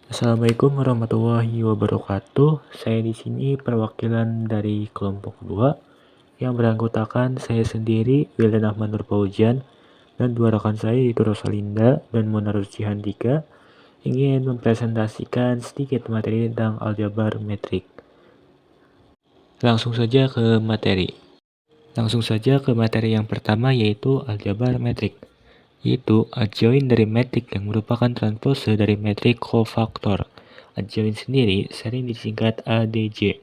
Assalamualaikum warahmatullahi wabarakatuh. Saya di sini perwakilan dari kelompok 2 yang beranggotakan saya sendiri, Wildan Ahmad Nur Paujan, dan dua rekan saya yaitu Rosalinda dan Mona Rusyihandika ingin mempresentasikan sedikit materi tentang aljabar metrik. Langsung saja ke materi. Yang pertama yaitu aljabar metrik, yaitu adjoint dari metrik yang merupakan transpose dari metrik kofaktor. Adjoint sendiri sering disingkat ADJ.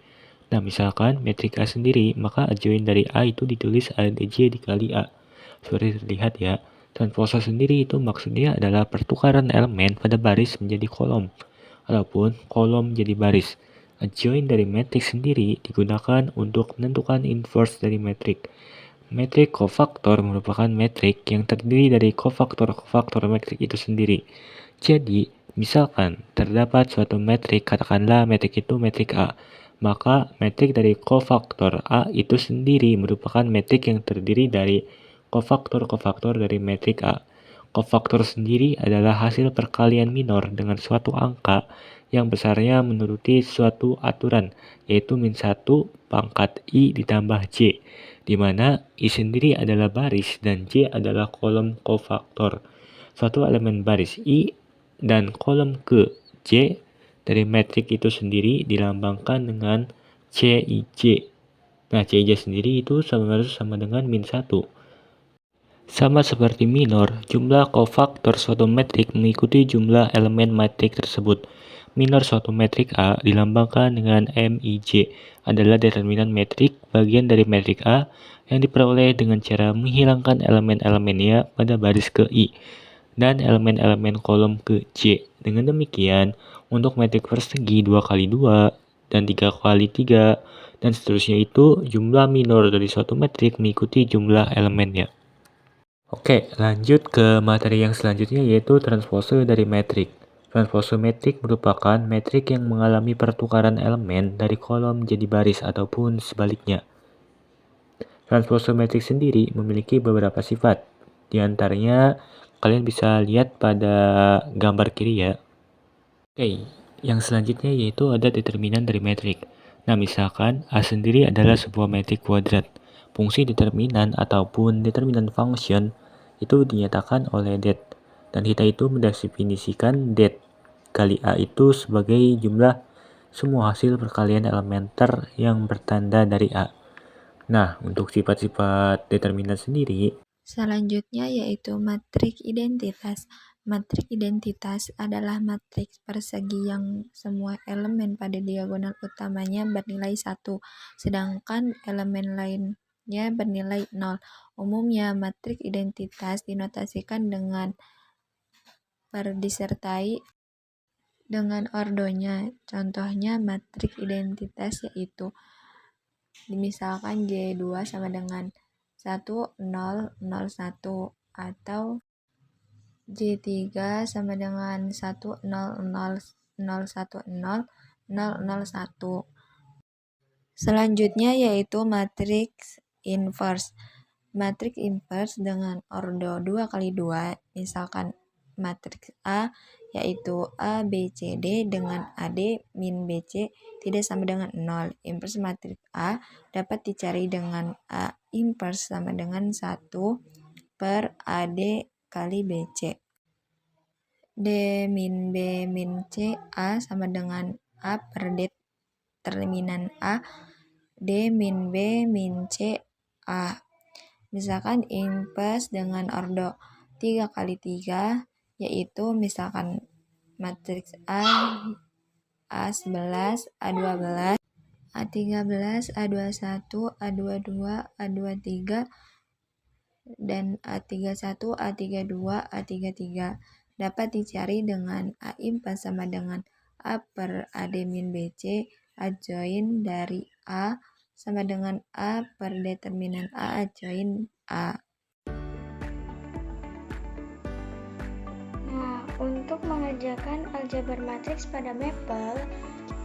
Nah, misalkan metrik A sendiri, maka adjoint dari A itu ditulis ADJ dikali A. Seperti terlihat ya, transpose sendiri itu maksudnya adalah pertukaran elemen pada baris menjadi kolom, ataupun kolom jadi baris. Adjoint dari metrik sendiri digunakan untuk menentukan inverse dari metrik. Metrik kofaktor merupakan metrik yang terdiri dari kofaktor metrik itu sendiri. Jadi, misalkan terdapat suatu metrik, katakanlah metrik itu metrik A, maka metrik dari kofaktor A itu sendiri merupakan metrik yang terdiri dari kofaktor dari metrik A. Kofaktor sendiri adalah hasil perkalian minor dengan suatu angka yang besarnya menuruti suatu aturan, yaitu -1 pangkat I ditambah J, di mana I sendiri adalah baris dan J adalah kolom kofaktor. Suatu elemen baris I dan kolom ke J dari metrik itu sendiri dilambangkan dengan Cij. Nah, Cij sendiri itu sama dengan -1. Sama seperti minor, jumlah kofaktor suatu metrik mengikuti jumlah elemen metrik tersebut. Minor suatu metrik A dilambangkan dengan Mij, adalah determinan metrik bagian dari metrik A yang diperoleh dengan cara menghilangkan elemen-elemennya pada baris ke I dan elemen-elemen kolom ke J. Dengan demikian, untuk metrik persegi 2x2 dan 3x3 dan seterusnya itu jumlah minor dari suatu metrik mengikuti jumlah elemennya. Oke, lanjut ke materi yang selanjutnya yaitu transpose dari metrik. Transpose metrik merupakan metrik yang mengalami pertukaran elemen dari kolom jadi baris ataupun sebaliknya. Transpose metrik sendiri memiliki beberapa sifat. Di antaranya kalian bisa lihat pada gambar kiri ya. Oke, yang selanjutnya yaitu ada determinan dari metrik. Nah, misalkan A sendiri adalah sebuah metrik kuadrat. Fungsi determinan ataupun determinan function itu dinyatakan oleh det. Dan kita itu mendefinisikan det kali A itu sebagai jumlah semua hasil perkalian elementer yang bertanda dari A. Nah, untuk sifat-sifat determinan sendiri, selanjutnya yaitu matrik identitas. Matrik identitas adalah matriks persegi yang semua elemen pada diagonal utamanya bernilai 1, sedangkan elemen lainnya bernilai 0. Umumnya, matrik identitas dinotasikan dengan disertai dengan ordonya. Contohnya matrik identitas yaitu misalkan J2 sama dengan 1, 0, 0, 1 atau J3 sama dengan 1, 0, 0, 0, 1, 0, 0, 0, 1. Selanjutnya yaitu matriks inverse. Matriks inverse dengan ordo 2x2, misalkan matriks A yaitu A, B, C, D dengan AD min BC tidak sama dengan 0. Inverse matriks A dapat dicari dengan A inverse sama dengan 1 per AD kali BC. D min B min C A sama dengan A per D determinan A D min B min C A. Misalkan inverse dengan ordo 3x3 yaitu misalkan matriks A A11, A12, A13, A21, A22, A23 dan A31, A32, A33 dapat dicari dengan A inverse sama dengan A per AD min BC, adjoint dari A sama dengan A per determinan A adjoint A. Nah, untuk mengerjakan aljabar matriks pada Maple,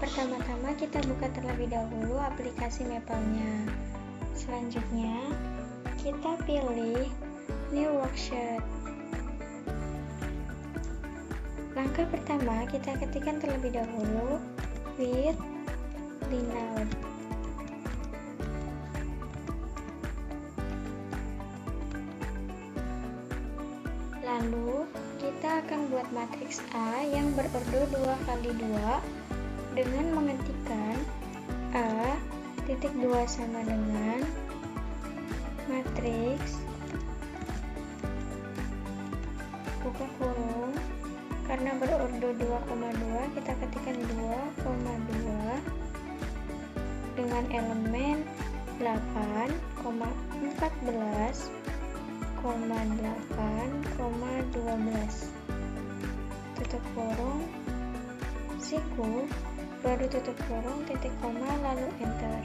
pertama-tama kita buka terlebih dahulu aplikasi Maple-nya. Selanjutnya, kita pilih New Worksheet. Langkah pertama, kita ketikkan terlebih dahulu with Linode. Lalu, kita akan buat matriks A yang berordo 2 kali 2 dengan mengetikkan A titik 2 sama dengan matriks buka kurung, karena berordo 2,2 kita ketikkan 2,2 dengan elemen 8,14, 8,12 tutup kurung siku, baru tutup kurung titik koma lalu enter.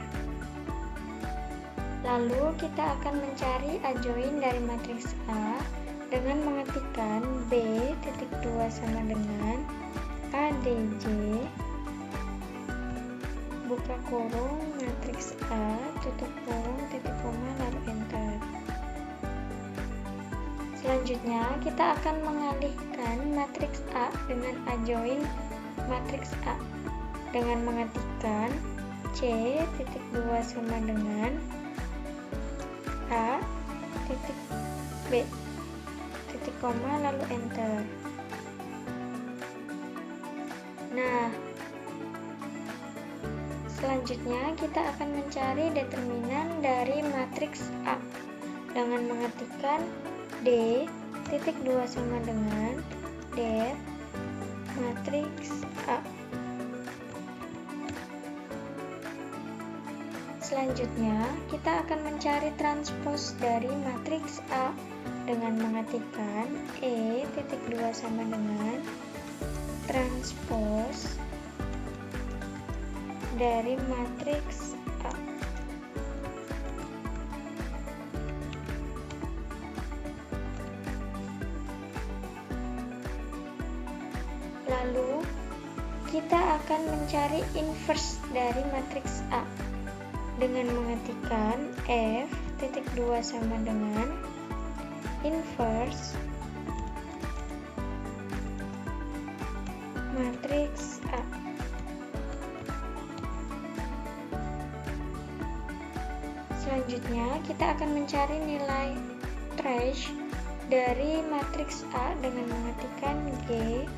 Lalu kita akan mencari adjoin dari matriks A dengan mengetikkan B titik 2 sama dengan ADJ buka kurung matriks A tutup kurung titik koma lalu enter. Selanjutnya, kita akan mengalihkan matriks A dengan adjoin matriks A dengan mengetikkan C titik 2 sama dengan A titik B titik koma lalu enter. Nah, selanjutnya kita akan mencari determinan dari matriks A dengan mengetikkan D titik 2 sama dengan det matriks A. Selanjutnya, kita akan mencari transpos dari matriks A dengan mengetikkan E titik 2 sama dengan transpos dari matriks A. Lalu, kita akan mencari inverse dari matriks A dengan mengetikkan F titik 2 sama dengan inverse matriks A. Selanjutnya, kita akan mencari nilai trash dari matriks A dengan mengetikkan G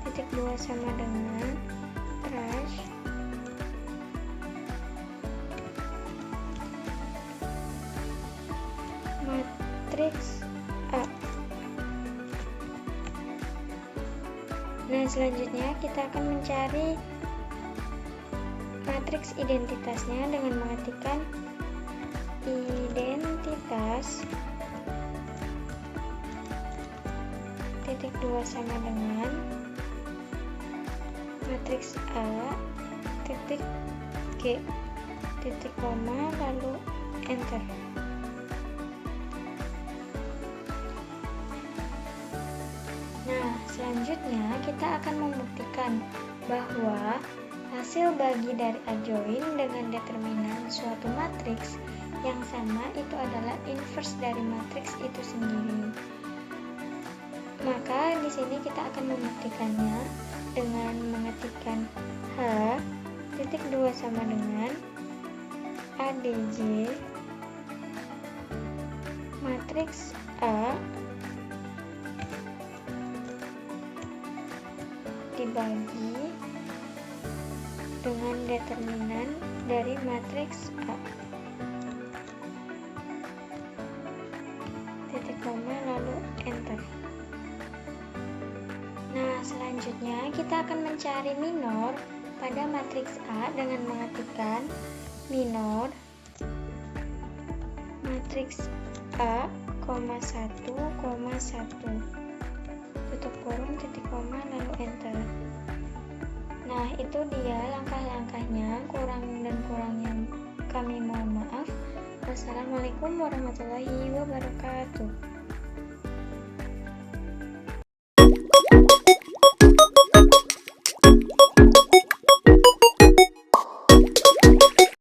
titik 2 sama dengan trash matriks A. Nah, selanjutnya kita akan mencari matriks identitasnya dengan mengetikkan identitas titik 2 sama dengan matriks A titik G titik koma lalu enter. Nah, selanjutnya kita akan membuktikan bahwa hasil bagi dari adjoin dengan determinan suatu matriks yang sama itu adalah inverse dari matriks itu sendiri. Maka di sini kita akan membuktikannya dengan mengetikkan H titik 2 sama dengan ADJ matriks A dibagi dengan determinan dari matriks A titik koma lalu enter. Nah, selanjutnya kita akan mencari minor pada matriks A dengan mengetikkan minor matriks A, 1,1 tutup kurung titik koma lalu enter. Nah, itu dia langkah-langkahnya, kurang dan kurangnya kami mohon maaf. Wassalamualaikum warahmatullahi wabarakatuh.